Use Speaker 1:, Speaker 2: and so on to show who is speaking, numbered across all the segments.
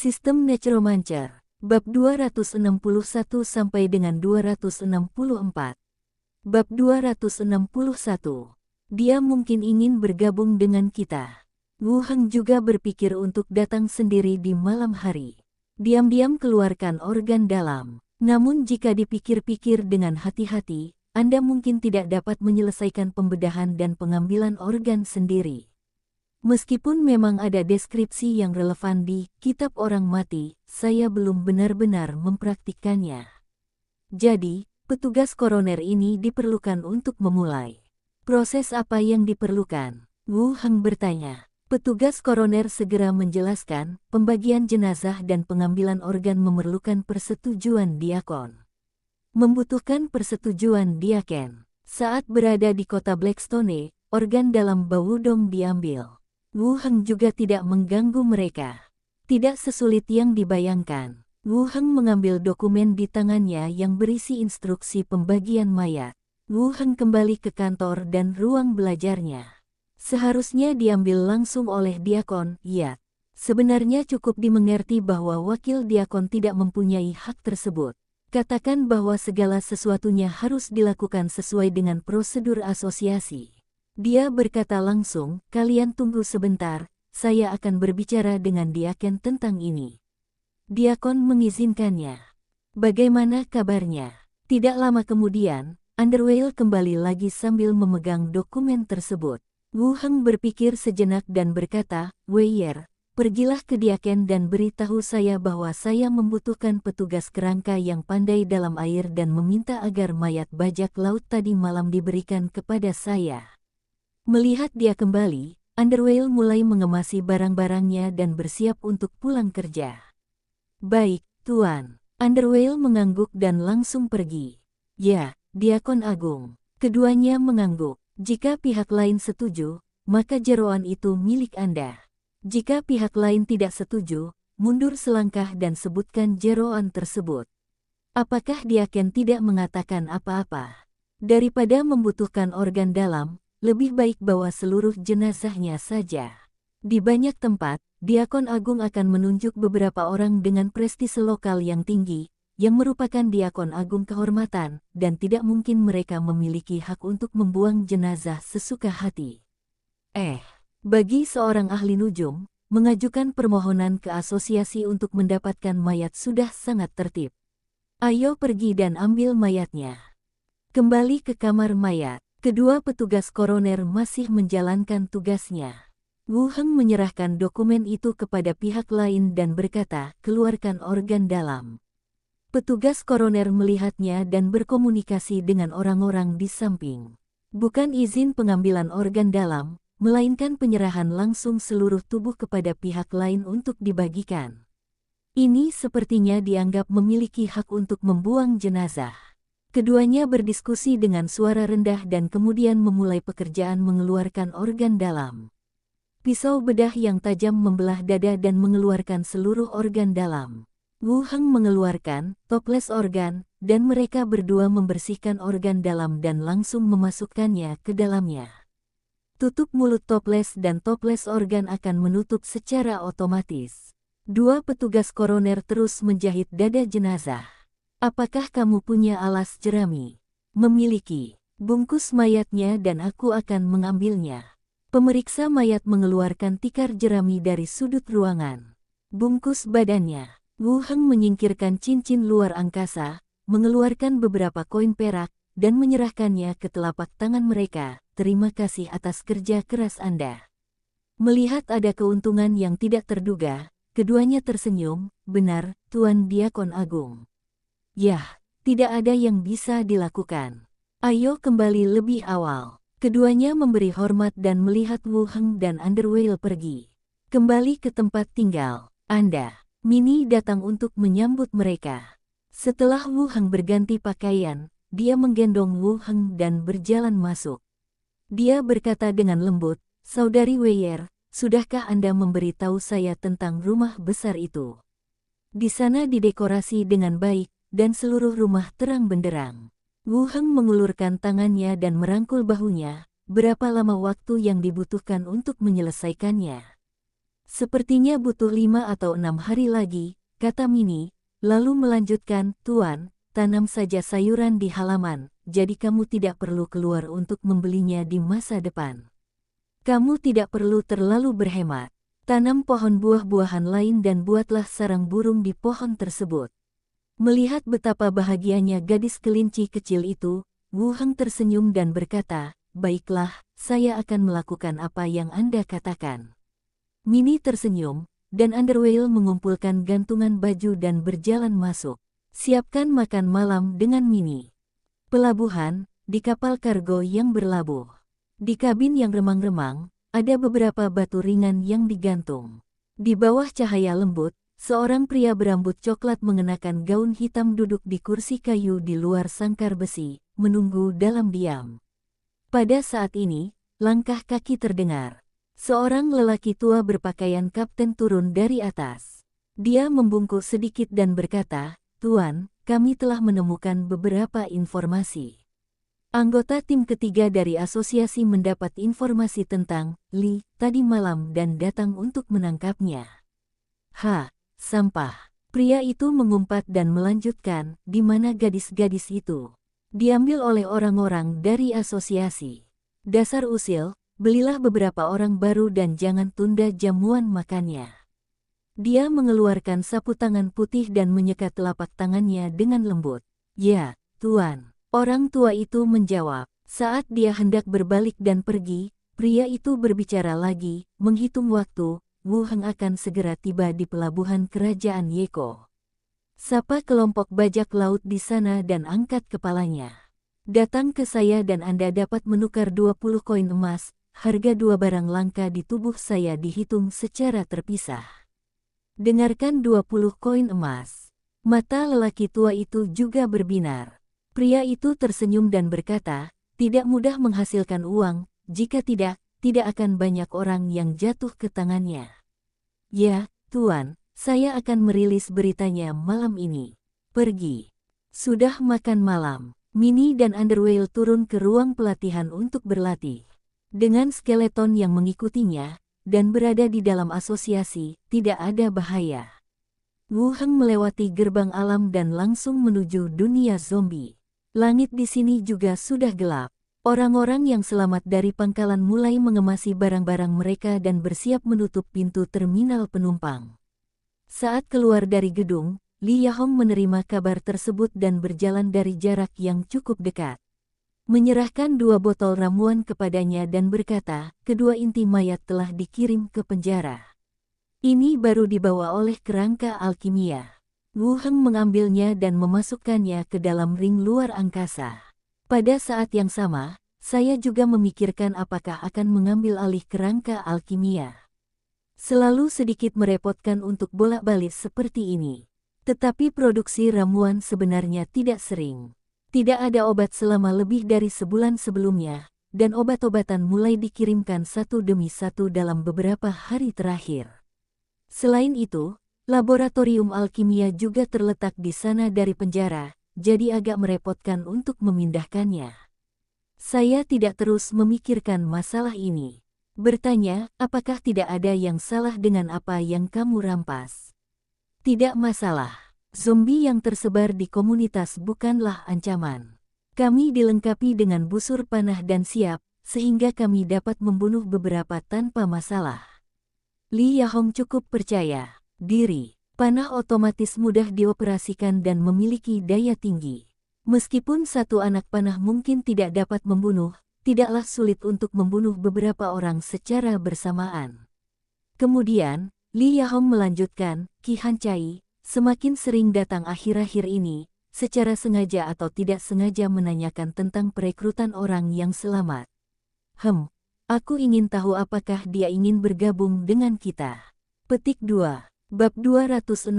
Speaker 1: Sistem Necromancer, bab 261 sampai dengan 264. Bab 261. Dia mungkin ingin bergabung dengan kita. Wu Heng juga berpikir untuk datang sendiri di malam hari. Diam-diam keluarkan organ dalam. Namun jika dipikir-pikir dengan hati-hati, Anda mungkin tidak dapat menyelesaikan pembedahan dan pengambilan organ sendiri. Meskipun memang ada deskripsi yang relevan di Kitab Orang Mati, saya belum benar-benar mempraktikkannya. Jadi, petugas koroner ini diperlukan untuk memulai. Proses apa yang diperlukan? Wu Heng bertanya. Petugas koroner segera menjelaskan, pembagian jenazah dan pengambilan organ memerlukan persetujuan diakon. Membutuhkan persetujuan diaken. Saat berada di kota Blackstone, organ dalam Bawudong diambil. Wu Heng juga tidak mengganggu mereka. Tidak sesulit yang dibayangkan. Wu Heng mengambil dokumen di tangannya yang berisi instruksi pembagian mayat. Wu Heng kembali ke kantor dan ruang belajarnya. Seharusnya diambil langsung oleh diakon, ya. Sebenarnya cukup dimengerti bahwa wakil diakon tidak mempunyai hak tersebut. Katakan bahwa segala sesuatunya harus dilakukan sesuai dengan prosedur asosiasi. Dia berkata langsung, kalian tunggu sebentar, saya akan berbicara dengan diaken tentang ini. Diakon mengizinkannya. Bagaimana kabarnya? Tidak lama kemudian, Underwale kembali lagi sambil memegang dokumen tersebut. Wu Heng berpikir sejenak dan berkata, Weyer, pergilah ke diaken dan beritahu saya bahwa saya membutuhkan petugas kerangka yang pandai dalam air dan meminta agar mayat bajak laut tadi malam diberikan kepada saya. Melihat dia kembali, Underwale mulai mengemasi barang-barangnya dan bersiap untuk pulang kerja. Baik, Tuan. Underwale mengangguk dan langsung pergi. Ya, Diakon Agung. Keduanya mengangguk. Jika pihak lain setuju, maka jeroan itu milik Anda. Jika pihak lain tidak setuju, mundur selangkah dan sebutkan jeroan tersebut. Apakah Diaken tidak mengatakan apa-apa? Daripada membutuhkan organ dalam, lebih baik bawa seluruh jenazahnya saja. Di banyak tempat, Diakon Agung akan menunjuk beberapa orang dengan prestise lokal yang tinggi, yang merupakan Diakon Agung kehormatan, dan tidak mungkin mereka memiliki hak untuk membuang jenazah sesuka hati. Bagi seorang ahli nujum, mengajukan permohonan ke asosiasi untuk mendapatkan mayat sudah sangat tertib. Ayo pergi dan ambil mayatnya. Kembali ke kamar mayat. Kedua petugas koroner masih menjalankan tugasnya. Wu Heng menyerahkan dokumen itu kepada pihak lain dan berkata, keluarkan organ dalam. Petugas koroner melihatnya dan berkomunikasi dengan orang-orang di samping. Bukan izin pengambilan organ dalam, melainkan penyerahan langsung seluruh tubuh kepada pihak lain untuk dibagikan. Ini sepertinya dianggap memiliki hak untuk membuang jenazah. Keduanya berdiskusi dengan suara rendah dan kemudian memulai pekerjaan mengeluarkan organ dalam. Pisau bedah yang tajam membelah dada dan mengeluarkan seluruh organ dalam. Wu Heng mengeluarkan toples organ, dan mereka berdua membersihkan organ dalam dan langsung memasukkannya ke dalamnya. Tutup mulut toples dan toples organ akan menutup secara otomatis. Dua petugas koroner terus menjahit dada jenazah. Apakah kamu punya alas jerami? Memiliki. Bungkus mayatnya dan aku akan mengambilnya. Pemeriksa mayat mengeluarkan tikar jerami dari sudut ruangan. Bungkus badannya. Wu Heng menyingkirkan cincin luar angkasa, mengeluarkan beberapa koin perak, dan menyerahkannya ke telapak tangan mereka. Terima kasih atas kerja keras Anda. Melihat ada keuntungan yang tidak terduga, keduanya tersenyum. Benar, Tuan Diakon Agung. Yah, tidak ada yang bisa dilakukan. Ayo kembali lebih awal. Keduanya memberi hormat dan melihat Wu Heng dan Underwale pergi. Kembali ke tempat tinggal. Anda. Mini datang untuk menyambut mereka. Setelah Wu Heng berganti pakaian, dia menggendong Wu Heng dan berjalan masuk. Dia berkata dengan lembut, Saudari Weyer, sudahkah Anda memberitahu saya tentang rumah besar itu? Di sana didekorasi dengan baik, dan seluruh rumah terang benderang. Wu Heng mengulurkan tangannya dan merangkul bahunya. Berapa lama waktu yang dibutuhkan untuk menyelesaikannya? Sepertinya butuh 5 atau 6 hari lagi, kata Mini, lalu melanjutkan, Tuan, tanam saja sayuran di halaman, jadi kamu tidak perlu keluar untuk membelinya di masa depan. Kamu tidak perlu terlalu berhemat. Tanam pohon buah-buahan lain dan buatlah sarang burung di pohon tersebut. Melihat betapa bahagianya gadis kelinci kecil itu, Wu Heng tersenyum dan berkata, baiklah, saya akan melakukan apa yang Anda katakan. Mini tersenyum, dan Underwhale mengumpulkan gantungan baju dan berjalan masuk. Siapkan makan malam dengan Mini. Pelabuhan, di kapal kargo yang berlabuh. Di kabin yang remang-remang, ada beberapa batu ringan yang digantung. Di bawah cahaya lembut, seorang pria berambut coklat mengenakan gaun hitam duduk di kursi kayu di luar sangkar besi, menunggu dalam diam. Pada saat ini, langkah kaki terdengar. Seorang lelaki tua berpakaian kapten turun dari atas. Dia membungkuk sedikit dan berkata, Tuan, kami telah menemukan beberapa informasi. Anggota tim ketiga dari asosiasi mendapat informasi tentang Li tadi malam dan datang untuk menangkapnya. Sampah. Pria itu mengumpat dan melanjutkan, di mana gadis-gadis itu? Diambil oleh orang-orang dari asosiasi. Dasar usil, belilah beberapa orang baru dan jangan tunda jamuan makannya. Dia mengeluarkan sapu tangan putih dan menyekat telapak tangannya dengan lembut. Ya, Tuan. Orang tua itu menjawab. Saat dia hendak berbalik dan pergi, pria itu berbicara lagi, menghitung waktu. Wu Heng akan segera tiba di pelabuhan kerajaan Yeko. Sapa kelompok bajak laut di sana dan angkat kepalanya. Datang ke saya dan Anda dapat menukar 20 koin emas, harga 2 barang langka di tubuh saya dihitung secara terpisah. Dengarkan 20 koin emas. Mata lelaki tua itu juga berbinar. Pria itu tersenyum dan berkata, tidak mudah menghasilkan uang, jika tidak akan banyak orang yang jatuh ke tangannya. Ya, Tuan, saya akan merilis beritanya malam ini. Pergi. Sudah makan malam. Mini dan Underwhale turun ke ruang pelatihan untuk berlatih. Dengan skeleton yang mengikutinya, dan berada di dalam asosiasi, tidak ada bahaya. Wu Heng melewati gerbang alam dan langsung menuju dunia zombie. Langit di sini juga sudah gelap. Orang-orang yang selamat dari pangkalan mulai mengemasi barang-barang mereka dan bersiap menutup pintu terminal penumpang. Saat keluar dari gedung, Li Yahong menerima kabar tersebut dan berjalan dari jarak yang cukup dekat. Menyerahkan 2 botol ramuan kepadanya dan berkata, kedua inti mayat telah dikirim ke penjara. Ini baru dibawa oleh kerangka alkimia. Wu Heng mengambilnya dan memasukkannya ke dalam ring luar angkasa. Pada saat yang sama, saya juga memikirkan apakah akan mengambil alih kerangka alkimia. Selalu sedikit merepotkan untuk bolak-balik seperti ini. Tetapi produksi ramuan sebenarnya tidak sering. Tidak ada obat selama lebih dari sebulan sebelumnya, dan obat-obatan mulai dikirimkan satu demi satu dalam beberapa hari terakhir. Selain itu, laboratorium alkimia juga terletak di sana dari penjara, jadi agak merepotkan untuk memindahkannya. Saya tidak terus memikirkan masalah ini. Bertanya, apakah tidak ada yang salah dengan apa yang kamu rampas? Tidak masalah. Zombie yang tersebar di komunitas bukanlah ancaman. Kami dilengkapi dengan busur panah dan siap, sehingga kami dapat membunuh beberapa tanpa masalah. Li Yahong cukup percaya diri. Panah otomatis mudah dioperasikan dan memiliki daya tinggi. Meskipun satu anak panah mungkin tidak dapat membunuh, tidaklah sulit untuk membunuh beberapa orang secara bersamaan. Kemudian, Li Yahong melanjutkan, Ki Hancai, semakin sering datang akhir-akhir ini, secara sengaja atau tidak sengaja menanyakan tentang perekrutan orang yang selamat. Aku ingin tahu apakah dia ingin bergabung dengan kita. Petik 2. Bab 262.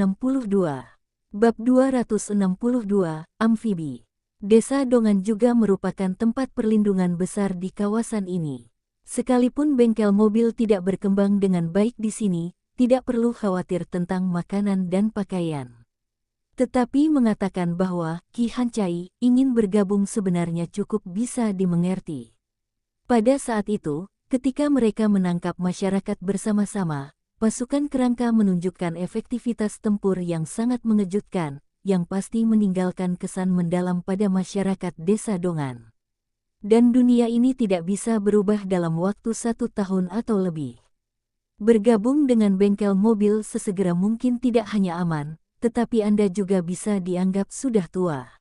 Speaker 1: Bab 262, Amfibi. Desa Dongan juga merupakan tempat perlindungan besar di kawasan ini. Sekalipun bengkel mobil tidak berkembang dengan baik di sini, tidak perlu khawatir tentang makanan dan pakaian. Tetapi mengatakan bahwa Ki Hancai ingin bergabung sebenarnya cukup bisa dimengerti. Pada saat itu, ketika mereka menangkap masyarakat bersama-sama, pasukan kerangka menunjukkan efektivitas tempur yang sangat mengejutkan, yang pasti meninggalkan kesan mendalam pada masyarakat desa Dongan. Dan dunia ini tidak bisa berubah dalam waktu 1 tahun atau lebih. Bergabung dengan bengkel mobil sesegera mungkin tidak hanya aman, tetapi Anda juga bisa dianggap sudah tua.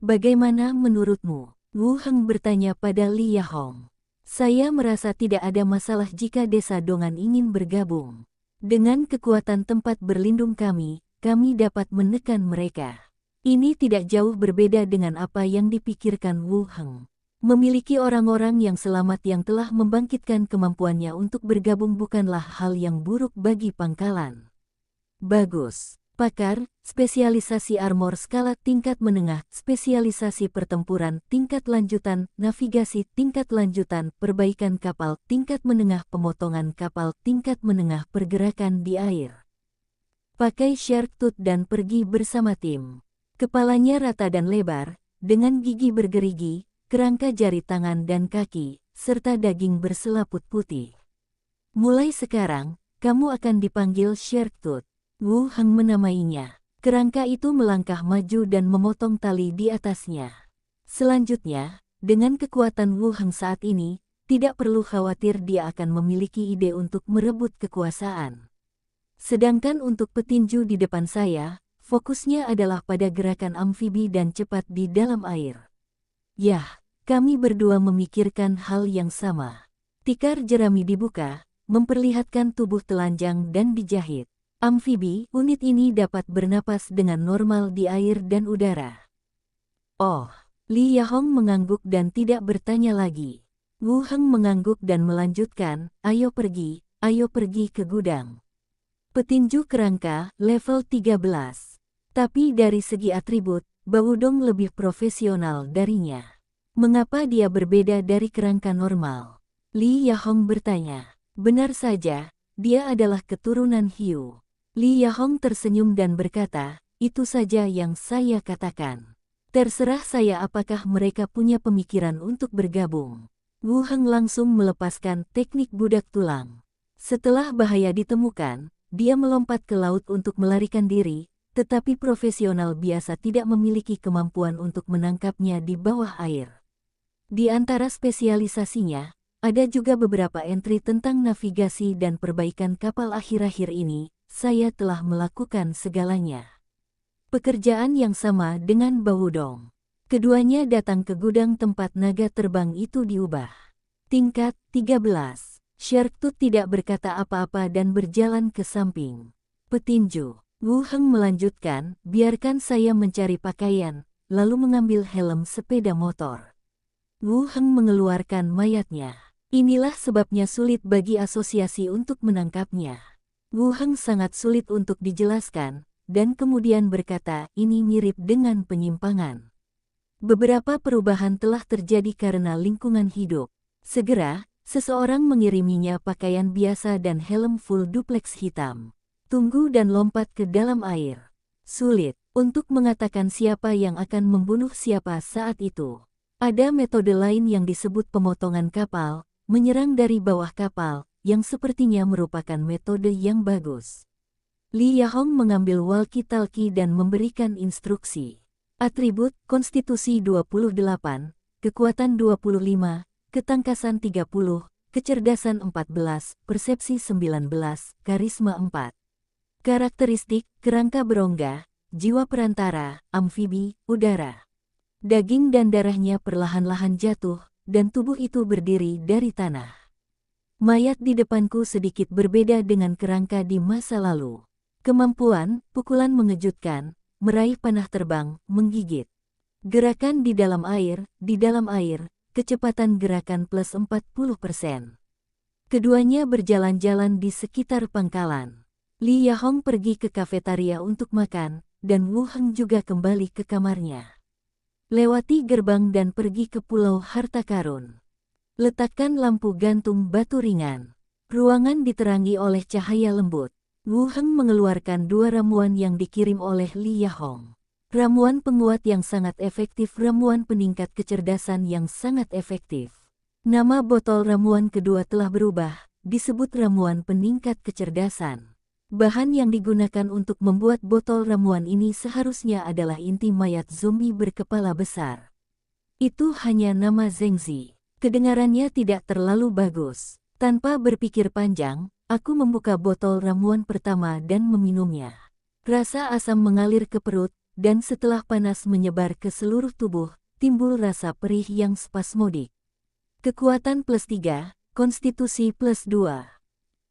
Speaker 1: Bagaimana menurutmu? Wu Heng bertanya pada Li Yahong. Saya merasa tidak ada masalah jika desa Dongan ingin bergabung. Dengan kekuatan tempat berlindung kami dapat menekan mereka. Ini tidak jauh berbeda dengan apa yang dipikirkan Wu Heng. Memiliki orang-orang yang selamat yang telah membangkitkan kemampuannya untuk bergabung bukanlah hal yang buruk bagi pangkalan. Bagus. Pakar, spesialisasi armor skala tingkat menengah, spesialisasi pertempuran tingkat lanjutan, navigasi tingkat lanjutan, perbaikan kapal tingkat menengah, pemotongan kapal tingkat menengah, pergerakan di air. Pakai shark tooth dan pergi bersama tim. Kepalanya rata dan lebar, dengan gigi bergerigi, kerangka jari tangan dan kaki, serta daging berselaput putih. Mulai sekarang, kamu akan dipanggil Shark Tooth. Wu Heng menamainya. Kerangka itu melangkah maju dan memotong tali di atasnya. Selanjutnya, dengan kekuatan Wu Heng saat ini, tidak perlu khawatir dia akan memiliki ide untuk merebut kekuasaan. Sedangkan untuk petinju di depan saya, fokusnya adalah pada gerakan amfibi dan cepat di dalam air. Yah, kami berdua memikirkan hal yang sama. Tikar jerami dibuka, memperlihatkan tubuh telanjang dan dijahit. Amfibi, unit ini dapat bernapas dengan normal di air dan udara. Oh, Li Yahong mengangguk dan tidak bertanya lagi. Wu Heng mengangguk dan melanjutkan, ayo pergi ke gudang. Petinju kerangka, level 13. Tapi dari segi atribut, Bawudong lebih profesional darinya. Mengapa dia berbeda dari kerangka normal? Li Yahong bertanya. Benar saja, dia adalah keturunan hiu. Li Yahong tersenyum dan berkata, itu saja yang saya katakan. Terserah saya apakah mereka punya pemikiran untuk bergabung. Wu Heng langsung melepaskan teknik budak tulang. Setelah bahaya ditemukan, dia melompat ke laut untuk melarikan diri, tetapi profesional biasa tidak memiliki kemampuan untuk menangkapnya di bawah air. Di antara spesialisasinya, ada juga beberapa entry tentang navigasi dan perbaikan kapal. Akhir-akhir ini, saya telah melakukan segalanya. Pekerjaan yang sama dengan Bawudong. Keduanya datang ke gudang tempat naga terbang itu diubah. Tingkat 13. Shark Tooth tidak berkata apa-apa dan berjalan ke samping. Petinju. Wu Heng melanjutkan, biarkan saya mencari pakaian, lalu mengambil helm sepeda motor. Wu Heng mengeluarkan mayatnya. Inilah sebabnya sulit bagi asosiasi untuk menangkapnya. Wu Heng sangat sulit untuk dijelaskan, dan kemudian berkata ini mirip dengan penyimpangan. Beberapa perubahan telah terjadi karena lingkungan hidup. Segera, seseorang mengiriminya pakaian biasa dan helm full duplex hitam. Tunggu dan lompat ke dalam air. Sulit untuk mengatakan siapa yang akan membunuh siapa saat itu. Ada metode lain yang disebut pemotongan kapal, menyerang dari bawah kapal, yang sepertinya merupakan metode yang bagus. Li Yahong mengambil walkie-talkie dan memberikan instruksi. Atribut, konstitusi 28, kekuatan 25, ketangkasan 30, kecerdasan 14, persepsi 19, karisma 4. Karakteristik, kerangka berongga, jiwa perantara, amfibi, udara. Daging dan darahnya perlahan-lahan jatuh, dan tubuh itu berdiri dari tanah. Mayat di depanku sedikit berbeda dengan kerangka di masa lalu. Kemampuan, pukulan mengejutkan, meraih panah terbang, menggigit. Gerakan di dalam air, kecepatan gerakan plus 40%. Keduanya berjalan-jalan di sekitar pangkalan. Li Yahong pergi ke kafetaria untuk makan, dan Wu Heng juga kembali ke kamarnya. Lewati gerbang dan pergi ke Pulau Harta Karun. Letakkan lampu gantung batu ringan. Ruangan diterangi oleh cahaya lembut. Wu Heng mengeluarkan 2 ramuan yang dikirim oleh Li Yahong. Ramuan penguat yang sangat efektif, ramuan peningkat kecerdasan yang sangat efektif. Nama botol ramuan kedua telah berubah, disebut ramuan peningkat kecerdasan. Bahan yang digunakan untuk membuat botol ramuan ini seharusnya adalah inti mayat zombie berkepala besar. Itu hanya nama Zhengzi. Kedengarannya tidak terlalu bagus. Tanpa berpikir panjang, aku membuka botol ramuan pertama dan meminumnya. Rasa asam mengalir ke perut, dan setelah panas menyebar ke seluruh tubuh, timbul rasa perih yang spasmodik. Kekuatan +3, konstitusi +2.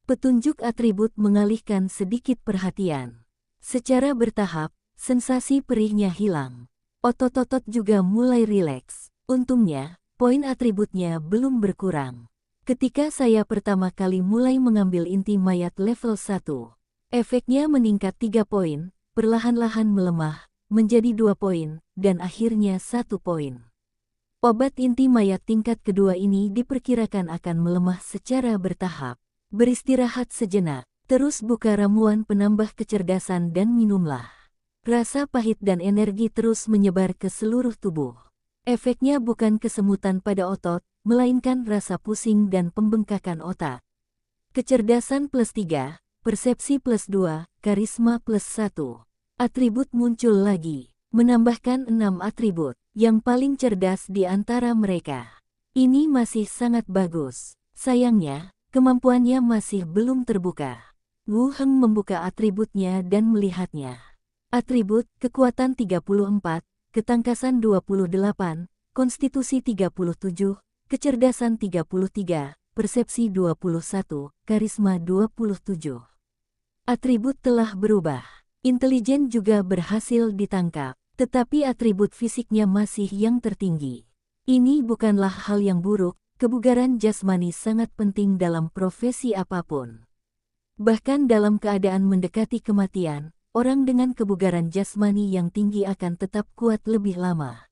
Speaker 1: Petunjuk atribut mengalihkan sedikit perhatian. Secara bertahap, sensasi perihnya hilang. Otot-otot juga mulai rileks. Untungnya, poin atributnya belum berkurang. Ketika saya pertama kali mulai mengambil inti mayat level 1, efeknya meningkat 3 poin, perlahan-lahan melemah, menjadi 2 poin, dan akhirnya 1 poin. Obat inti mayat tingkat kedua ini diperkirakan akan melemah secara bertahap. Beristirahat sejenak, terus buka ramuan penambah kecerdasan dan minumlah. Rasa pahit dan energi terus menyebar ke seluruh tubuh. Efeknya bukan kesemutan pada otot, melainkan rasa pusing dan pembengkakan otak. Kecerdasan +3, persepsi +2, karisma +1. Atribut muncul lagi, menambahkan 6 atribut, yang paling cerdas di antara mereka. Ini masih sangat bagus. Sayangnya, kemampuannya masih belum terbuka. Wu Heng membuka atributnya dan melihatnya. Atribut, kekuatan 34, ketangkasan 28, konstitusi 37, kecerdasan 33, persepsi 21, karisma 27. Atribut telah berubah. Intelijen juga berhasil ditangkap, tetapi atribut fisiknya masih yang tertinggi. Ini bukanlah hal yang buruk, kebugaran jasmani sangat penting dalam profesi apapun. Bahkan dalam keadaan mendekati kematian, orang dengan kebugaran jasmani yang tinggi akan tetap kuat lebih lama.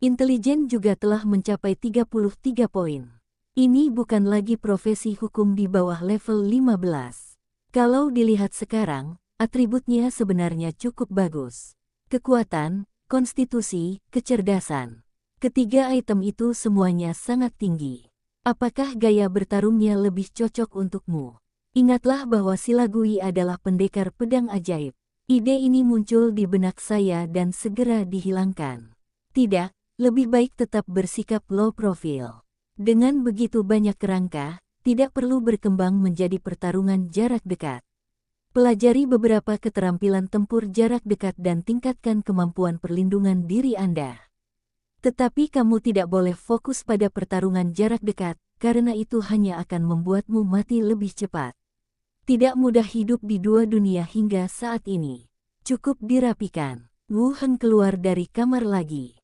Speaker 1: Intelijen juga telah mencapai 33 poin. Ini bukan lagi profesi hukum di bawah level 15. Kalau dilihat sekarang, atributnya sebenarnya cukup bagus. Kekuatan, konstitusi, kecerdasan. Ketiga item itu semuanya sangat tinggi. Apakah gaya bertarungnya lebih cocok untukmu? Ingatlah bahwa Silagui adalah pendekar pedang ajaib. Ide ini muncul di benak saya dan segera dihilangkan. Tidak, lebih baik tetap bersikap low profile. Dengan begitu banyak kerangka, tidak perlu berkembang menjadi pertarungan jarak dekat. Pelajari beberapa keterampilan tempur jarak dekat dan tingkatkan kemampuan perlindungan diri Anda. Tetapi kamu tidak boleh fokus pada pertarungan jarak dekat, karena itu hanya akan membuatmu mati lebih cepat. Tidak mudah hidup di dua dunia hingga saat ini. Cukup dirapikan. Wu Heng keluar dari kamar lagi.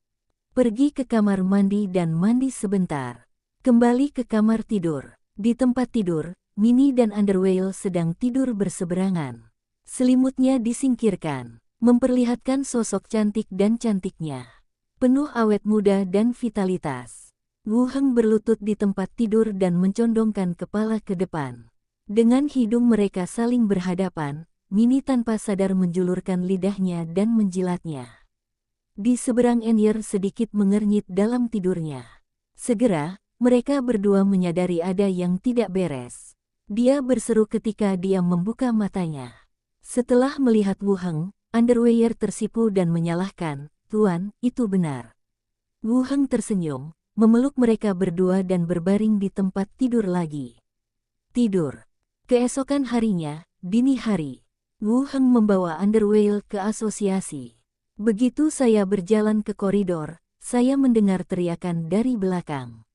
Speaker 1: Pergi ke kamar mandi dan mandi sebentar. Kembali ke kamar tidur. Di tempat tidur, Minnie dan Underwhale sedang tidur berseberangan. Selimutnya disingkirkan, memperlihatkan sosok cantik dan cantiknya. Penuh awet muda dan vitalitas. Wu Heng berlutut di tempat tidur dan mencondongkan kepala ke depan. Dengan hidung mereka saling berhadapan, Minnie tanpa sadar menjulurkan lidahnya dan menjilatnya. Di seberang Enyer sedikit mengernyit dalam tidurnya. Segera, mereka berdua menyadari ada yang tidak beres. Dia berseru ketika dia membuka matanya. Setelah melihat Wu Heng, Underwear tersipu dan menyalahkan, "Tuan, itu benar." Wu Heng tersenyum, memeluk mereka berdua dan berbaring di tempat tidur lagi. Tidur. Keesokan harinya, dini hari, Wu Heng membawa Underwhale ke asosiasi. Begitu saya berjalan ke koridor, saya mendengar teriakan dari belakang.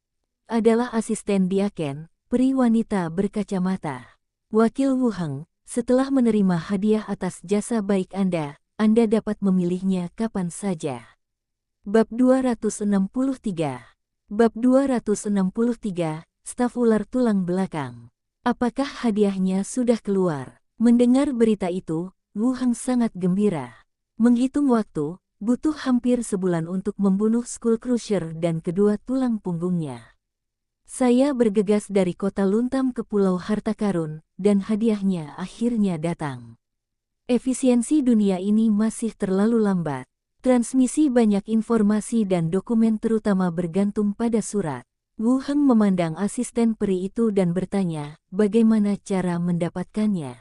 Speaker 1: Adalah asisten Diaken, peri wanita berkacamata. "Wakil Wu Heng, setelah menerima hadiah atas jasa baik Anda dapat memilihnya kapan saja." Bab 263. Bab 263, staf ular tulang belakang. Apakah hadiahnya sudah keluar? Mendengar berita itu, Wu Heng sangat gembira. Menghitung waktu, butuh hampir sebulan untuk membunuh Skull Crusher dan kedua tulang punggungnya. Saya bergegas dari kota Luntam ke Pulau Harta Karun, dan hadiahnya akhirnya datang. Efisiensi dunia ini masih terlalu lambat. Transmisi banyak informasi dan dokumen terutama bergantung pada surat. Wu Heng memandang asisten peri itu dan bertanya, bagaimana cara mendapatkannya?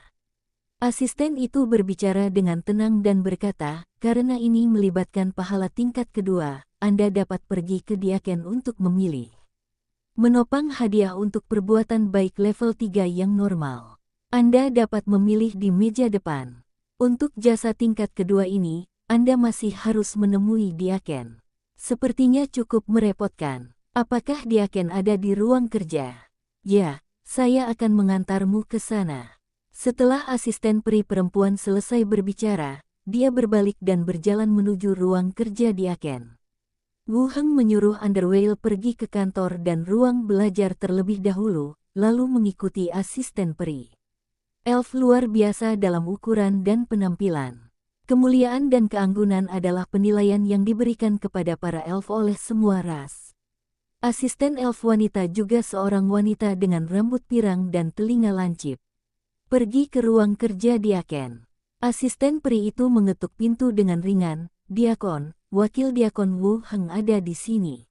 Speaker 1: Asisten itu berbicara dengan tenang dan berkata, karena ini melibatkan pahala tingkat kedua, Anda dapat pergi ke Diaken untuk memilih. Menopang hadiah untuk perbuatan baik level 3 yang normal. Anda dapat memilih di meja depan. Untuk jasa tingkat kedua ini, Anda masih harus menemui Diaken. Sepertinya cukup merepotkan. Apakah Diaken ada di ruang kerja? Ya, saya akan mengantarmu ke sana. Setelah asisten peri perempuan selesai berbicara, dia berbalik dan berjalan menuju ruang kerja Diaken. Wu Heng menyuruh Underwale pergi ke kantor dan ruang belajar terlebih dahulu, lalu mengikuti asisten peri. Elf luar biasa dalam ukuran dan penampilan. Kemuliaan dan keanggunan adalah penilaian yang diberikan kepada para elf oleh semua ras. Asisten elf wanita juga seorang wanita dengan rambut pirang dan telinga lancip. Pergi ke ruang kerja Diaken. Asisten peri itu mengetuk pintu dengan ringan. Diakon, wakil Diakon Wu Heng ada di sini.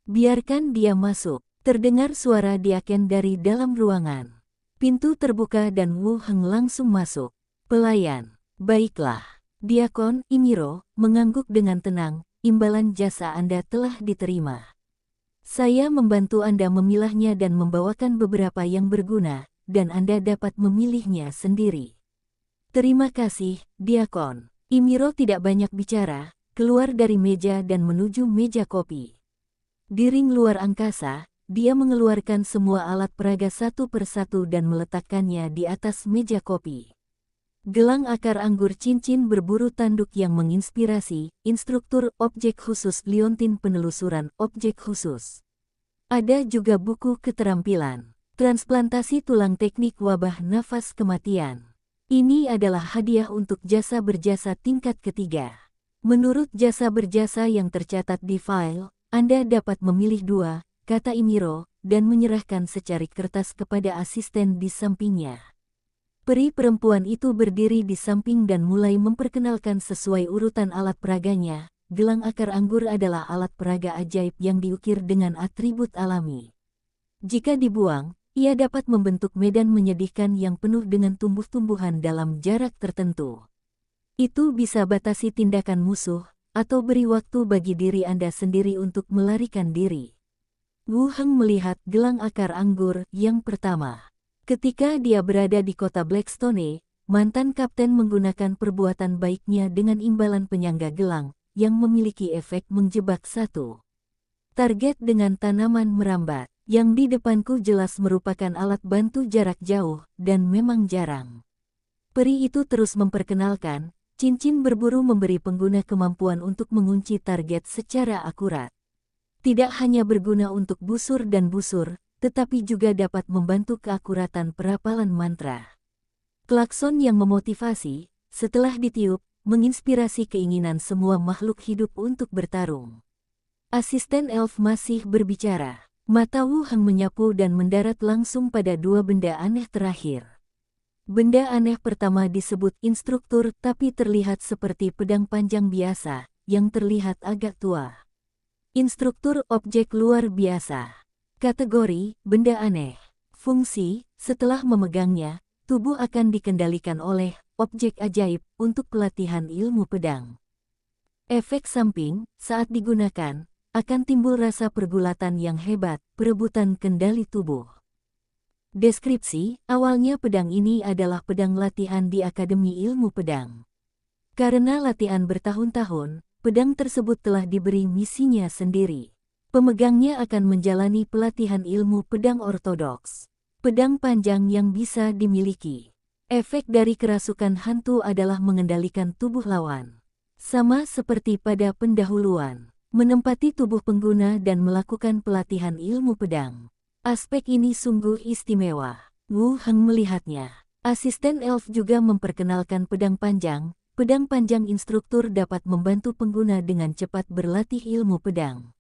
Speaker 1: Biarkan dia masuk. Terdengar suara Diaken dari dalam ruangan. Pintu terbuka dan Wu Heng langsung masuk. Pelayan. Baiklah. Diakon Imiro mengangguk dengan tenang. Imbalan jasa Anda telah diterima. Saya membantu Anda memilahnya dan membawakan beberapa yang berguna, dan Anda dapat memilihnya sendiri. Terima kasih, Diakon. Imiro tidak banyak bicara, keluar dari meja dan menuju meja kopi. Di ring luar angkasa, dia mengeluarkan semua alat peraga satu persatu dan meletakkannya di atas meja kopi. Gelang akar anggur cincin berburu tanduk yang menginspirasi, instruktur objek khusus liontin penelusuran objek khusus. Ada juga buku keterampilan, transplantasi tulang teknik wabah nafas kematian. Ini adalah hadiah untuk jasa berjasa tingkat ketiga. Menurut jasa berjasa yang tercatat di file, Anda dapat memilih dua, kata Imiro, dan menyerahkan secarik kertas kepada asisten di sampingnya. Peri perempuan itu berdiri di samping dan mulai memperkenalkan sesuai urutan alat peraganya. Gelang akar anggur adalah alat peraga ajaib yang diukir dengan atribut alami. Jika dibuang, ia dapat membentuk medan menyedihkan yang penuh dengan tumbuh-tumbuhan dalam jarak tertentu. Itu bisa batasi tindakan musuh, atau beri waktu bagi diri Anda sendiri untuk melarikan diri. Wu Heng melihat gelang akar anggur yang pertama. Ketika dia berada di kota Blackstone, mantan kapten menggunakan perbuatan baiknya dengan imbalan penyangga gelang, yang memiliki efek menjebak satu target dengan tanaman merambat. Yang di depanku jelas merupakan alat bantu jarak jauh, dan memang jarang. Peri itu terus memperkenalkan, cincin berburu memberi pengguna kemampuan untuk mengunci target secara akurat. Tidak hanya berguna untuk busur dan busur, tetapi juga dapat membantu keakuratan perapalan mantra. Klakson yang memotivasi, setelah ditiup, menginspirasi keinginan semua makhluk hidup untuk bertarung. Asisten elf masih berbicara. Mata Wu Heng menyapu dan mendarat langsung pada dua benda aneh terakhir. Benda aneh pertama disebut instruktur tapi terlihat seperti pedang panjang biasa, yang terlihat agak tua. Instruktur objek luar biasa. Kategori, benda aneh. Fungsi, setelah memegangnya, tubuh akan dikendalikan oleh objek ajaib untuk pelatihan ilmu pedang. Efek samping, saat digunakan, akan timbul rasa pergulatan yang hebat, perebutan kendali tubuh. Deskripsi, awalnya pedang ini adalah pedang latihan di Akademi Ilmu Pedang. Karena latihan bertahun-tahun, pedang tersebut telah diberi misinya sendiri. Pemegangnya akan menjalani pelatihan ilmu pedang ortodoks. Pedang panjang yang bisa dimiliki. Efek dari kerasukan hantu adalah mengendalikan tubuh lawan. Sama seperti pada pendahuluan, menempati tubuh pengguna dan melakukan pelatihan ilmu pedang. Aspek ini sungguh istimewa. Wu Heng melihatnya. Asisten elf juga memperkenalkan pedang panjang. Pedang panjang instruktur dapat membantu pengguna dengan cepat berlatih ilmu pedang.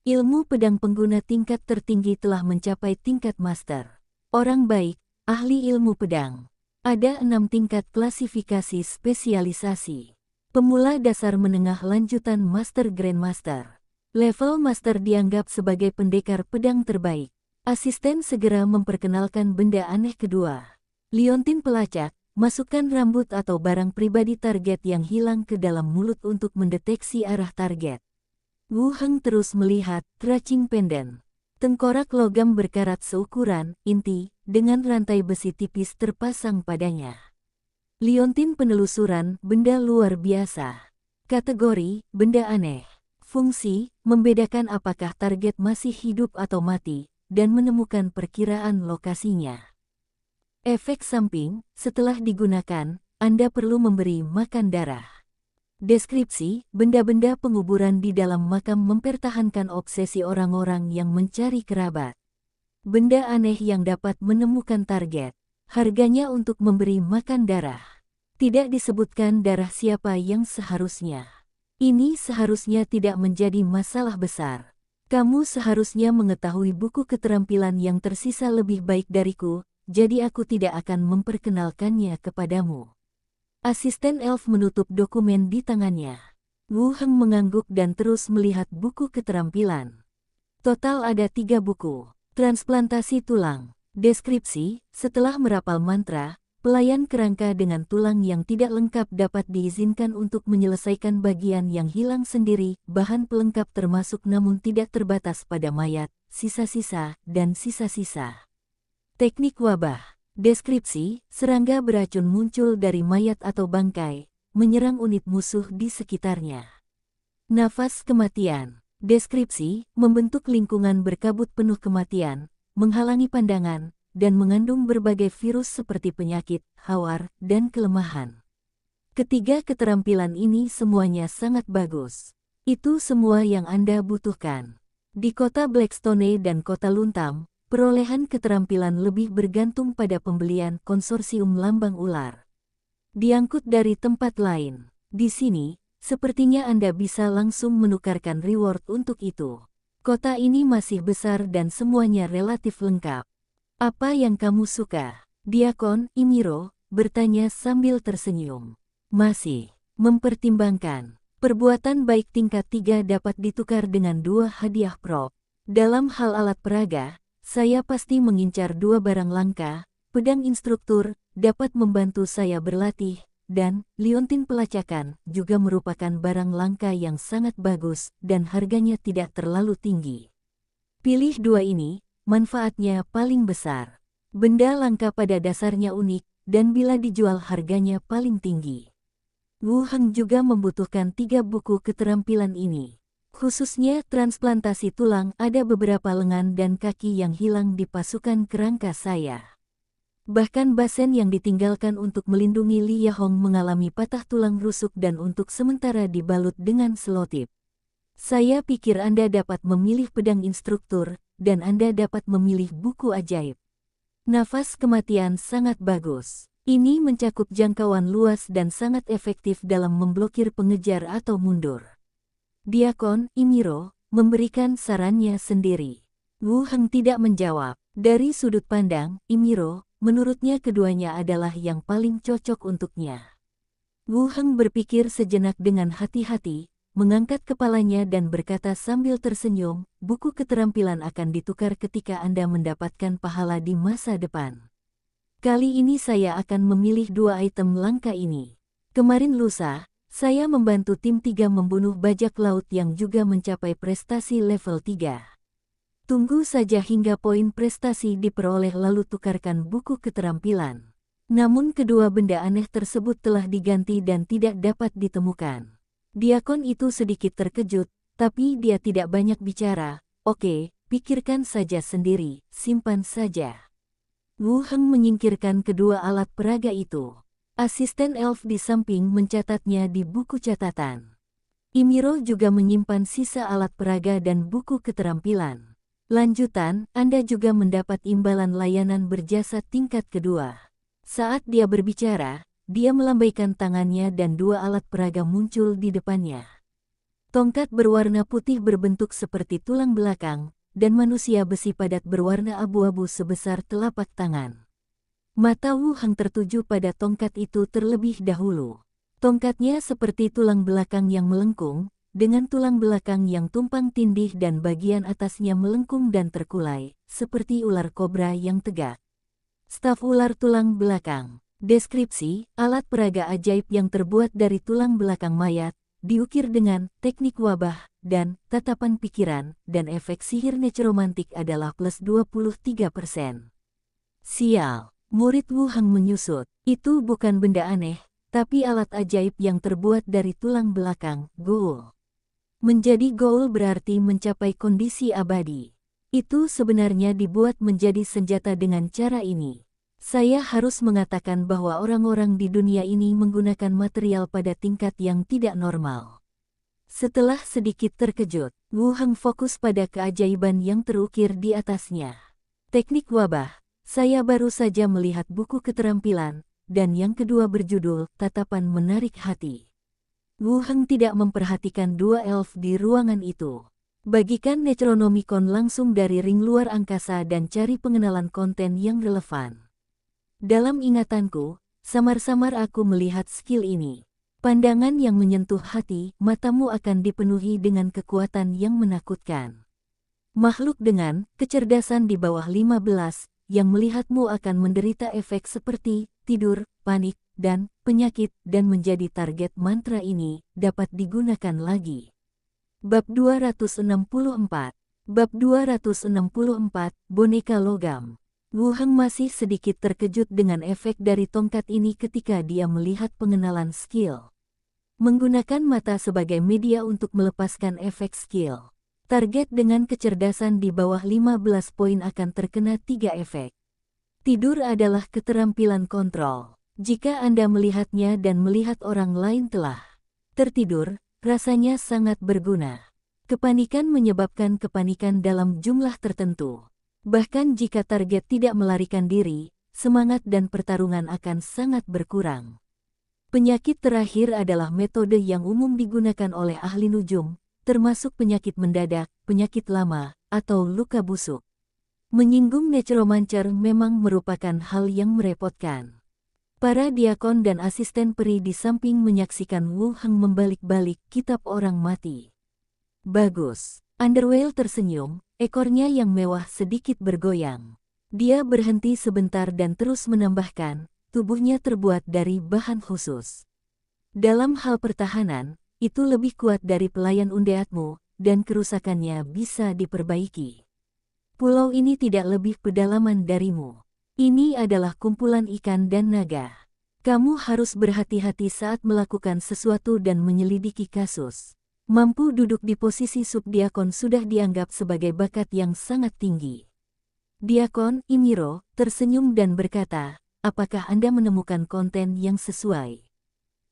Speaker 1: Ilmu pedang pengguna tingkat tertinggi telah mencapai tingkat master. Orang baik, ahli ilmu pedang. Ada 6 tingkat klasifikasi spesialisasi. Pemula dasar menengah lanjutan master grandmaster. Level Master dianggap sebagai pendekar pedang terbaik. Asisten segera memperkenalkan benda aneh kedua. Liontin pelacak, masukkan rambut atau barang pribadi target yang hilang ke dalam mulut untuk mendeteksi arah target. Wu Heng terus melihat tracing pendant. Tengkorak logam berkarat seukuran inti, dengan rantai besi tipis terpasang padanya. Liontin penelusuran, benda luar biasa. Kategori, benda aneh. Fungsi, membedakan apakah target masih hidup atau mati, dan menemukan perkiraan lokasinya. Efek samping, setelah digunakan, Anda perlu memberi makan darah. Deskripsi, benda-benda penguburan di dalam makam mempertahankan obsesi orang-orang yang mencari kerabat. Benda aneh yang dapat menemukan target. Harganya untuk memberi makan darah. Tidak disebutkan darah siapa yang seharusnya. Ini seharusnya tidak menjadi masalah besar. Kamu seharusnya mengetahui buku keterampilan yang tersisa lebih baik dariku, jadi aku tidak akan memperkenalkannya kepadamu. Asisten elf menutup dokumen di tangannya. Wu Heng mengangguk dan terus melihat buku keterampilan. Total ada 3 buku. Transplantasi tulang. Deskripsi, setelah merapal mantra, pelayan kerangka dengan tulang yang tidak lengkap dapat diizinkan untuk menyelesaikan bagian yang hilang sendiri. Bahan pelengkap termasuk namun tidak terbatas pada mayat, sisa-sisa, dan sisa-sisa. Teknik wabah. Deskripsi, serangga beracun muncul dari mayat atau bangkai, menyerang unit musuh di sekitarnya. Nafas kematian. Deskripsi, membentuk lingkungan berkabut penuh kematian, menghalangi pandangan, dan mengandung berbagai virus seperti penyakit, hawar, dan kelemahan. Ketiga keterampilan ini semuanya sangat bagus. Itu semua yang Anda butuhkan. Di kota Blackstone dan kota Luntam, perolehan keterampilan lebih bergantung pada pembelian konsorsium lambang ular. Diangkut dari tempat lain. Di sini, sepertinya Anda bisa langsung menukarkan reward untuk itu. Kota ini masih besar dan semuanya relatif lengkap. Apa yang kamu suka? Diakon Imiro bertanya sambil tersenyum. Masih mempertimbangkan. Perbuatan baik tingkat 3 dapat ditukar dengan 2 hadiah prop. Dalam hal alat peraga, saya pasti mengincar 2 barang langka. Pedang instruktur dapat membantu saya berlatih, dan liontin pelacakan juga merupakan barang langka yang sangat bagus dan harganya tidak terlalu tinggi. Pilih 2 ini. Manfaatnya paling besar. Benda langka pada dasarnya unik, dan bila dijual harganya paling tinggi. Wu Heng juga membutuhkan 3 buku keterampilan ini. Khususnya transplantasi tulang, ada beberapa lengan dan kaki yang hilang di pasukan kerangka saya. Bahkan basen yang ditinggalkan untuk melindungi Li Yahong mengalami patah tulang rusuk dan untuk sementara dibalut dengan selotip. Saya pikir Anda dapat memilih pedang instruktur, dan Anda dapat memilih buku ajaib. Nafas kematian sangat bagus. Ini mencakup jangkauan luas dan sangat efektif dalam memblokir pengejar atau mundur. Diakon Imiro memberikan sarannya sendiri. Wu Heng tidak menjawab. Dari sudut pandang Imiro, menurutnya keduanya adalah yang paling cocok untuknya. Wu Heng berpikir sejenak dengan hati-hati, mengangkat kepalanya dan berkata sambil tersenyum, buku keterampilan akan ditukar ketika Anda mendapatkan pahala di masa depan. Kali ini saya akan memilih 2 item langka ini. Kemarin lusa, saya membantu tim 3 membunuh bajak laut yang juga mencapai prestasi level 3. Tunggu saja hingga poin prestasi diperoleh lalu tukarkan buku keterampilan. Namun kedua benda aneh tersebut telah diganti dan tidak dapat ditemukan. Diakon itu sedikit terkejut, tapi dia tidak banyak bicara. Oke, pikirkan saja sendiri, simpan saja. Wu Heng menyingkirkan kedua alat peraga itu. Asisten elf di samping mencatatnya di buku catatan. Imiro juga menyimpan sisa alat peraga dan buku keterampilan. Lanjutan, Anda juga mendapat imbalan layanan berjasa tingkat kedua. Saat dia berbicara, dia melambaikan tangannya dan 2 alat peraga muncul di depannya. Tongkat berwarna putih berbentuk seperti tulang belakang, dan manusia besi padat berwarna abu-abu sebesar telapak tangan. Mata Wu Heng tertuju pada tongkat itu terlebih dahulu. Tongkatnya seperti tulang belakang yang melengkung, dengan tulang belakang yang tumpang tindih dan bagian atasnya melengkung dan terkulai, seperti ular kobra yang tegak. Staf ular tulang belakang. Deskripsi, alat peraga ajaib yang terbuat dari tulang belakang mayat, diukir dengan teknik wabah, dan tatapan pikiran, dan efek sihir necromantik adalah plus 23%. Sial, murid Wu Heng menyusut. Itu bukan benda aneh, tapi alat ajaib yang terbuat dari tulang belakang, Goul. Menjadi Goul berarti mencapai kondisi abadi. Itu sebenarnya dibuat menjadi senjata dengan cara ini. Saya harus mengatakan bahwa orang-orang di dunia ini menggunakan material pada tingkat yang tidak normal. Setelah sedikit terkejut, Wu Heng fokus pada keajaiban yang terukir di atasnya. Teknik wabah, saya baru saja melihat buku keterampilan, dan yang kedua berjudul Tatapan Menarik Hati. Wu Heng tidak memperhatikan dua elf di ruangan itu. Bagikan Necronomicon langsung dari ring luar angkasa dan cari pengenalan konten yang relevan. Dalam ingatanku, samar-samar aku melihat skill ini. Pandangan yang menyentuh hati, matamu akan dipenuhi dengan kekuatan yang menakutkan. Makhluk dengan kecerdasan di bawah 15, yang melihatmu akan menderita efek seperti tidur, panik, dan penyakit, dan menjadi target mantra ini dapat digunakan lagi. Bab 264. Bab 264, Boneka Logam. Wu Heng masih sedikit terkejut dengan efek dari tongkat ini ketika dia melihat pengenalan skill. Menggunakan mata sebagai media untuk melepaskan efek skill. Target dengan kecerdasan di bawah 15 poin akan terkena 3 efek. Tidur adalah keterampilan kontrol. Jika Anda melihatnya dan melihat orang lain telah tertidur, rasanya sangat berguna. Kepanikan menyebabkan kepanikan dalam jumlah tertentu. Bahkan jika target tidak melarikan diri, semangat dan pertarungan akan sangat berkurang. Penyakit terakhir adalah metode yang umum digunakan oleh ahli nujum, termasuk penyakit mendadak, penyakit lama, atau luka busuk. Menyinggung necromancer memang merupakan hal yang merepotkan. Para diakon dan asisten peri di samping menyaksikan Wu Heng membalik-balik kitab orang mati. Bagus. Underwell tersenyum, ekornya yang mewah sedikit bergoyang. Dia berhenti sebentar dan terus menambahkan, tubuhnya terbuat dari bahan khusus. Dalam hal pertahanan, itu lebih kuat dari pelayan undeadmu, dan kerusakannya bisa diperbaiki. Pulau ini tidak lebih pedalaman darimu. Ini adalah kumpulan ikan dan naga. Kamu harus berhati-hati saat melakukan sesuatu dan menyelidiki kasus. Mampu duduk di posisi subdiakon sudah dianggap sebagai bakat yang sangat tinggi. Diakon Imiro tersenyum dan berkata, apakah Anda menemukan konten yang sesuai?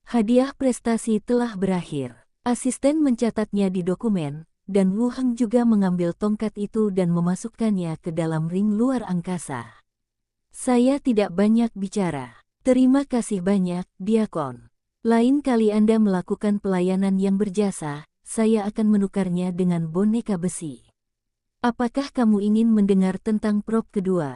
Speaker 1: Hadiah prestasi telah berakhir. Asisten mencatatnya di dokumen, dan Wu Heng juga mengambil tongkat itu dan memasukkannya ke dalam ring luar angkasa. Saya tidak banyak bicara. Terima kasih banyak, Diakon. Lain kali Anda melakukan pelayanan yang berjasa, saya akan menukarnya dengan boneka besi. Apakah kamu ingin mendengar tentang prop kedua?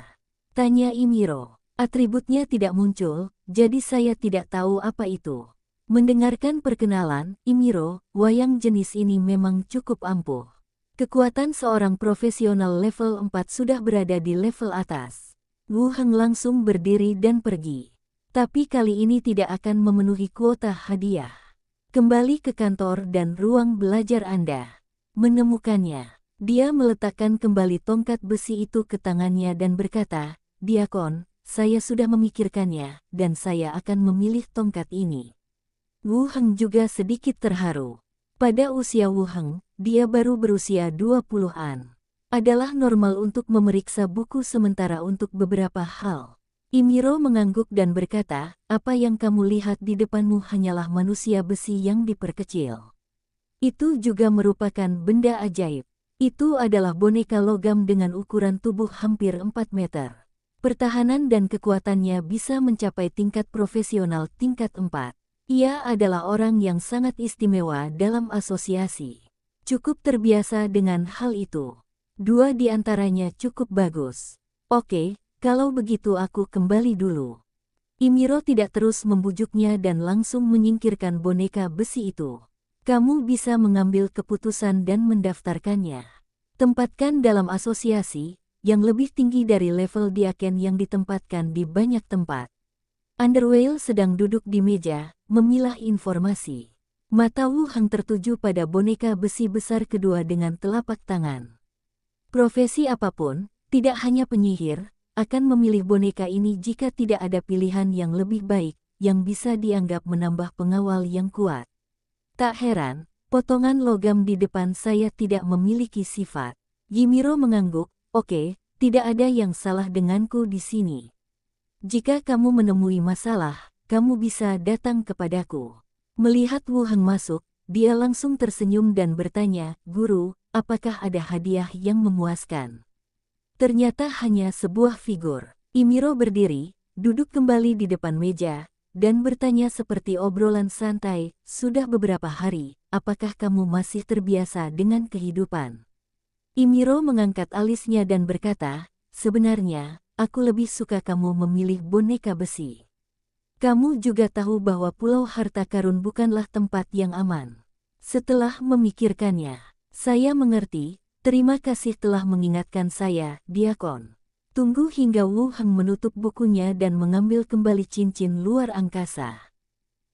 Speaker 1: Tanya Imiro. Atributnya tidak muncul, jadi saya tidak tahu apa itu. Mendengarkan perkenalan, Imiro, wayang jenis ini memang cukup ampuh. Kekuatan seorang profesional level 4 sudah berada di level atas. Wu Heng langsung berdiri dan pergi. Tapi kali ini tidak akan memenuhi kuota hadiah. Kembali ke kantor dan ruang belajar Anda. Menemukannya. Dia meletakkan kembali tongkat besi itu ke tangannya dan berkata, Diakon, saya sudah memikirkannya, dan saya akan memilih tongkat ini. Wu Heng juga sedikit terharu. Pada usia Wu Heng, dia baru berusia 20-an. Adalah normal untuk memeriksa buku sementara untuk beberapa hal. Imiro mengangguk dan berkata, apa yang kamu lihat di depanmu hanyalah manusia besi yang diperkecil. Itu juga merupakan benda ajaib. Itu adalah boneka logam dengan ukuran tubuh hampir 4 meter. Pertahanan dan kekuatannya bisa mencapai tingkat profesional tingkat 4. Ia adalah orang yang sangat istimewa dalam asosiasi. Cukup terbiasa dengan hal itu. 2 di antaranya cukup bagus. Oke. Kalau begitu aku kembali dulu. Imiro tidak terus membujuknya dan langsung menyingkirkan boneka besi itu. Kamu bisa mengambil keputusan dan mendaftarkannya. Tempatkan dalam asosiasi yang lebih tinggi dari level Diaken yang ditempatkan di banyak tempat. Underwhale sedang duduk di meja, memilah informasi. Mata Wu Heng tertuju pada boneka besi besar kedua dengan telapak tangan. Profesi apapun, tidak hanya penyihir, akan memilih boneka ini jika tidak ada pilihan yang lebih baik, yang bisa dianggap menambah pengawal yang kuat. Tak heran, potongan logam di depan saya tidak memiliki sifat. Yimiro mengangguk, oke, tidak ada yang salah denganku di sini. Jika kamu menemui masalah, kamu bisa datang kepadaku. Melihat Wu Heng masuk, dia langsung tersenyum dan bertanya, Guru, apakah ada hadiah yang memuaskan? Ternyata hanya sebuah figur. Yimiro berdiri, duduk kembali di depan meja, dan bertanya seperti obrolan santai, sudah beberapa hari, apakah kamu masih terbiasa dengan kehidupan? Yimiro mengangkat alisnya dan berkata, sebenarnya, aku lebih suka kamu memilih boneka besi. Kamu juga tahu bahwa Pulau Harta Karun bukanlah tempat yang aman. Setelah memikirkannya, saya mengerti, terima kasih telah mengingatkan saya, Diakon. Tunggu hingga Wu Heng menutup bukunya dan mengambil kembali cincin luar angkasa.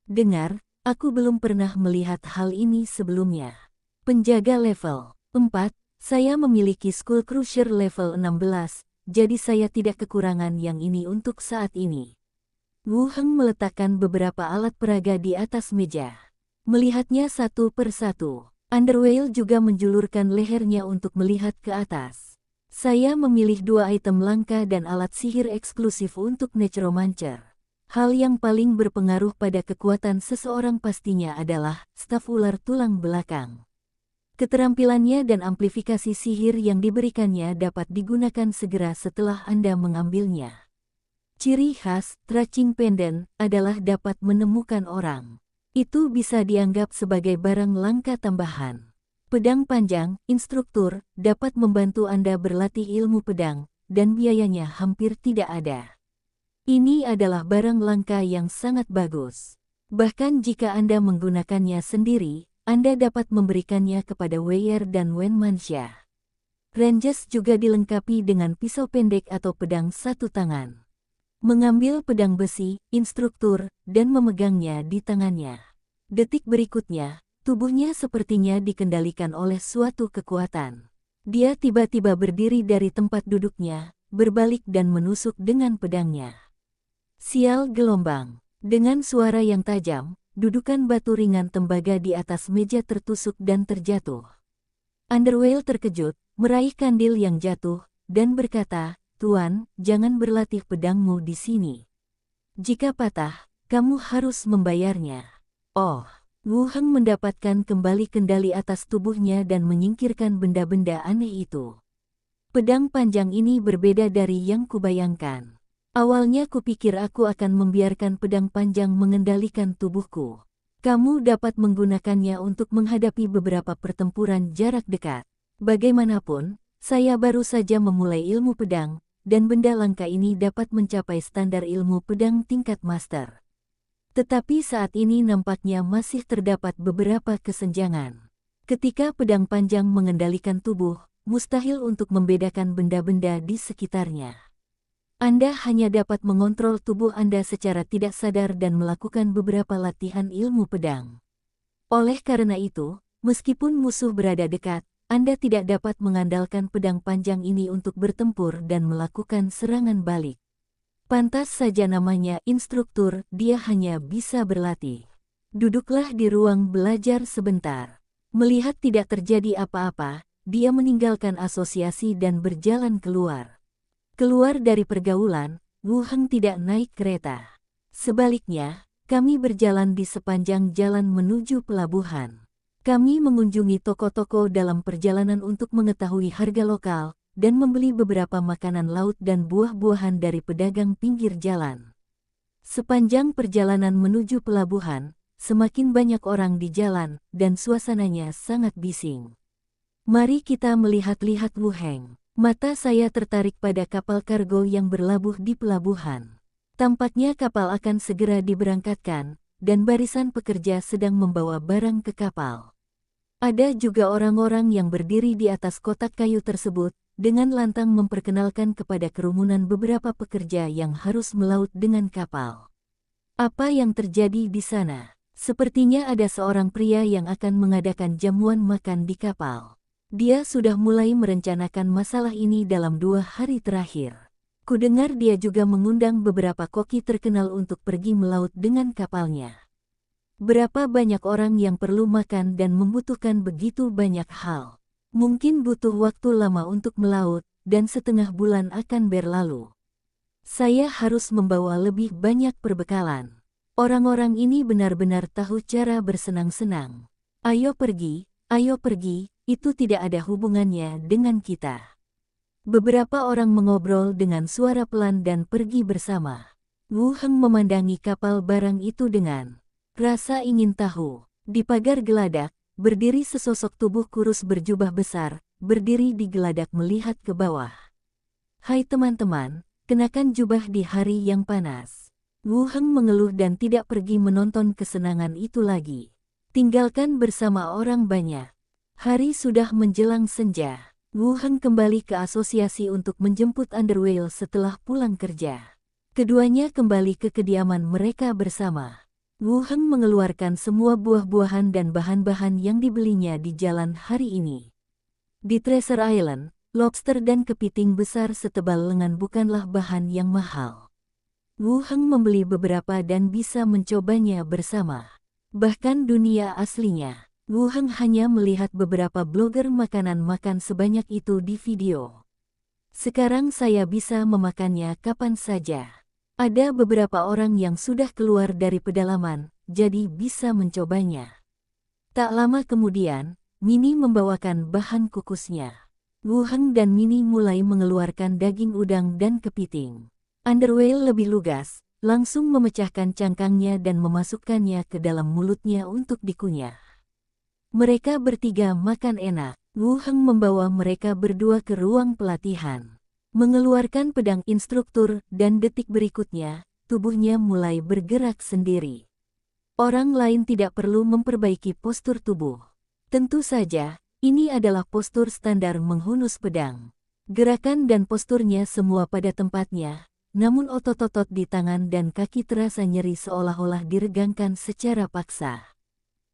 Speaker 1: Dengar, aku belum pernah melihat hal ini sebelumnya. Penjaga level 4, saya memiliki Skull Crusher level 16, jadi saya tidak kekurangan yang ini untuk saat ini. Wu Heng meletakkan beberapa alat peraga di atas meja. Melihatnya satu persatu, Underwhale juga menjulurkan lehernya untuk melihat ke atas. Saya memilih 2 item langka dan alat sihir eksklusif untuk Necromancer. Hal yang paling berpengaruh pada kekuatan seseorang pastinya adalah staf ular tulang belakang. Keterampilannya dan amplifikasi sihir yang diberikannya dapat digunakan segera setelah Anda mengambilnya. Ciri khas Tracing Pendant adalah dapat menemukan orang. Itu bisa dianggap sebagai barang langka tambahan. Pedang panjang, instruktur, dapat membantu Anda berlatih ilmu pedang, dan biayanya hampir tidak ada. Ini adalah barang langka yang sangat bagus. Bahkan jika Anda menggunakannya sendiri, Anda dapat memberikannya kepada Weir dan Wenmansha. Ranges juga dilengkapi dengan pisau pendek atau pedang satu tangan. Mengambil pedang besi, instruktur, dan memegangnya di tangannya. Detik berikutnya, tubuhnya sepertinya dikendalikan oleh suatu kekuatan. Dia tiba-tiba berdiri dari tempat duduknya, berbalik dan menusuk dengan pedangnya. Sial gelombang. Dengan suara yang tajam, dudukan batu ringan tembaga di atas meja tertusuk dan terjatuh. Underwhale terkejut, meraih kandil yang jatuh, dan berkata, Tuan, jangan berlatih pedangmu di sini. Jika patah, kamu harus membayarnya. Oh, Wu Heng mendapatkan kembali kendali atas tubuhnya dan menyingkirkan benda-benda aneh itu. Pedang panjang ini berbeda dari yang kubayangkan. Awalnya kupikir aku akan membiarkan pedang panjang mengendalikan tubuhku. Kamu dapat menggunakannya untuk menghadapi beberapa pertempuran jarak dekat. Bagaimanapun, saya baru saja memulai ilmu pedang, dan benda langka ini dapat mencapai standar ilmu pedang tingkat master. Tetapi saat ini nampaknya masih terdapat beberapa kesenjangan. Ketika pedang panjang mengendalikan tubuh, mustahil untuk membedakan benda-benda di sekitarnya. Anda hanya dapat mengontrol tubuh Anda secara tidak sadar dan melakukan beberapa latihan ilmu pedang. Oleh karena itu, meskipun musuh berada dekat, Anda tidak dapat mengandalkan pedang panjang ini untuk bertempur dan melakukan serangan balik. Pantas saja namanya instruktur, dia hanya bisa berlatih. Duduklah di ruang belajar sebentar. Melihat tidak terjadi apa-apa, dia meninggalkan asosiasi dan berjalan keluar. Keluar dari pergaulan, Wu Heng tidak naik kereta. Sebaliknya, kami berjalan di sepanjang jalan menuju pelabuhan. Kami mengunjungi toko-toko dalam perjalanan untuk mengetahui harga lokal, dan membeli beberapa makanan laut dan buah-buahan dari pedagang pinggir jalan. Sepanjang perjalanan menuju pelabuhan, semakin banyak orang di jalan, dan suasananya sangat bising. Mari kita melihat-lihat Wu Heng. Mata saya tertarik pada kapal kargo yang berlabuh di pelabuhan. Tampaknya kapal akan segera diberangkatkan, dan barisan pekerja sedang membawa barang ke kapal. Ada juga orang-orang yang berdiri di atas kotak kayu tersebut, dengan lantang memperkenalkan kepada kerumunan beberapa pekerja yang harus melaut dengan kapal. Apa yang terjadi di sana? Sepertinya ada seorang pria yang akan mengadakan jamuan makan di kapal. Dia sudah mulai merencanakan masalah ini dalam 2 hari terakhir. Kudengar dia juga mengundang beberapa koki terkenal untuk pergi melaut dengan kapalnya. Berapa banyak orang yang perlu makan dan membutuhkan begitu banyak hal. Mungkin butuh waktu lama untuk melaut, dan setengah bulan akan berlalu. Saya harus membawa lebih banyak perbekalan. Orang-orang ini benar-benar tahu cara bersenang-senang. Ayo pergi, itu tidak ada hubungannya dengan kita. Beberapa orang mengobrol dengan suara pelan dan pergi bersama. Wu Heng memandangi kapal barang itu dengan rasa ingin tahu. Di pagar geladak, berdiri sesosok tubuh kurus berjubah besar, berdiri di geladak melihat ke bawah. Hai teman-teman, kenakan jubah di hari yang panas. Wu Heng mengeluh dan tidak pergi menonton kesenangan itu lagi. Tinggalkan bersama orang banyak. Hari sudah menjelang senja. Wu Heng kembali ke asosiasi untuk menjemput Underwhale setelah pulang kerja. Keduanya kembali ke kediaman mereka bersama. Wu Heng mengeluarkan semua buah-buahan dan bahan-bahan yang dibelinya di jalan hari ini. Di Treasure Island, lobster dan kepiting besar setebal lengan bukanlah bahan yang mahal. Wu Heng membeli beberapa dan bisa mencobanya bersama. Bahkan dunia aslinya, Wu Heng hanya melihat beberapa blogger makanan makan sebanyak itu di video. Sekarang saya bisa memakannya kapan saja. Ada beberapa orang yang sudah keluar dari pedalaman, jadi bisa mencobanya. Tak lama kemudian, Minnie membawakan bahan kukusnya. Wu Heng dan Minnie mulai mengeluarkan daging udang dan kepiting. Underwhale lebih lugas, langsung memecahkan cangkangnya dan memasukkannya ke dalam mulutnya untuk dikunyah. Mereka bertiga makan enak. Wu Heng membawa mereka berdua ke ruang pelatihan. Mengeluarkan pedang instruktur dan detik berikutnya, tubuhnya mulai bergerak sendiri. Orang lain tidak perlu memperbaiki postur tubuh. Tentu saja, ini adalah postur standar menghunus pedang. Gerakan dan posturnya semua pada tempatnya, namun otot-otot di tangan dan kaki terasa nyeri seolah-olah diregangkan secara paksa.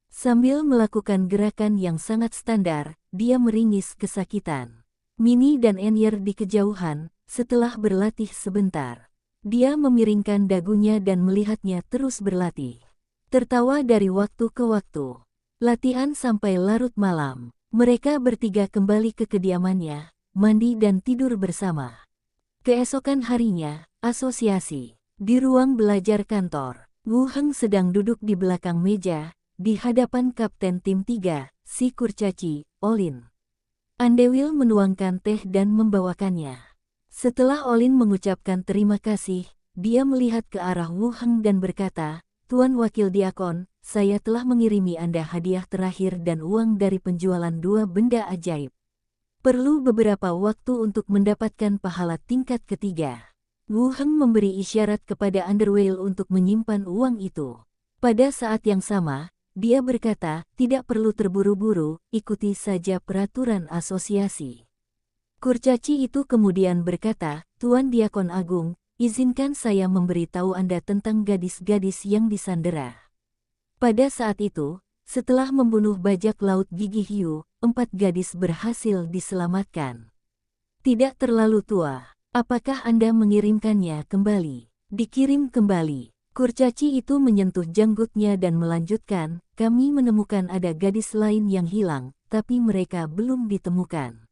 Speaker 1: Sambil melakukan gerakan yang sangat standar, dia meringis kesakitan. Minnie dan Enyer di kejauhan, setelah berlatih sebentar. Dia memiringkan dagunya dan melihatnya terus berlatih. Tertawa dari waktu ke waktu. Latihan sampai larut malam. Mereka bertiga kembali ke kediamannya, mandi dan tidur bersama. Keesokan harinya, asosiasi. Di ruang belajar kantor, Wu Heng sedang duduk di belakang meja, di hadapan Kapten Tim 3, si kurcaci, Olin. Underwhale menuangkan teh dan membawakannya. Setelah Olin mengucapkan terima kasih, dia melihat ke arah Wu Heng dan berkata, Tuan Wakil Diakon, saya telah mengirimi Anda hadiah terakhir dan uang dari penjualan 2 benda ajaib. Perlu beberapa waktu untuk mendapatkan pahala tingkat ketiga. Wu Heng memberi isyarat kepada Underwhale untuk menyimpan uang itu. Pada saat yang sama, dia berkata, tidak perlu terburu-buru, ikuti saja peraturan asosiasi. Kurcaci itu kemudian berkata, Tuan Diakon Agung, izinkan saya memberitahu Anda tentang gadis-gadis yang disandera. Pada saat itu, setelah membunuh bajak laut Gigi Hiu, 4 gadis berhasil diselamatkan. Tidak terlalu tua, apakah Anda mengirimkannya kembali? Dikirim kembali. Kurcaci itu menyentuh janggutnya dan melanjutkan, kami menemukan ada gadis lain yang hilang, tapi mereka belum ditemukan.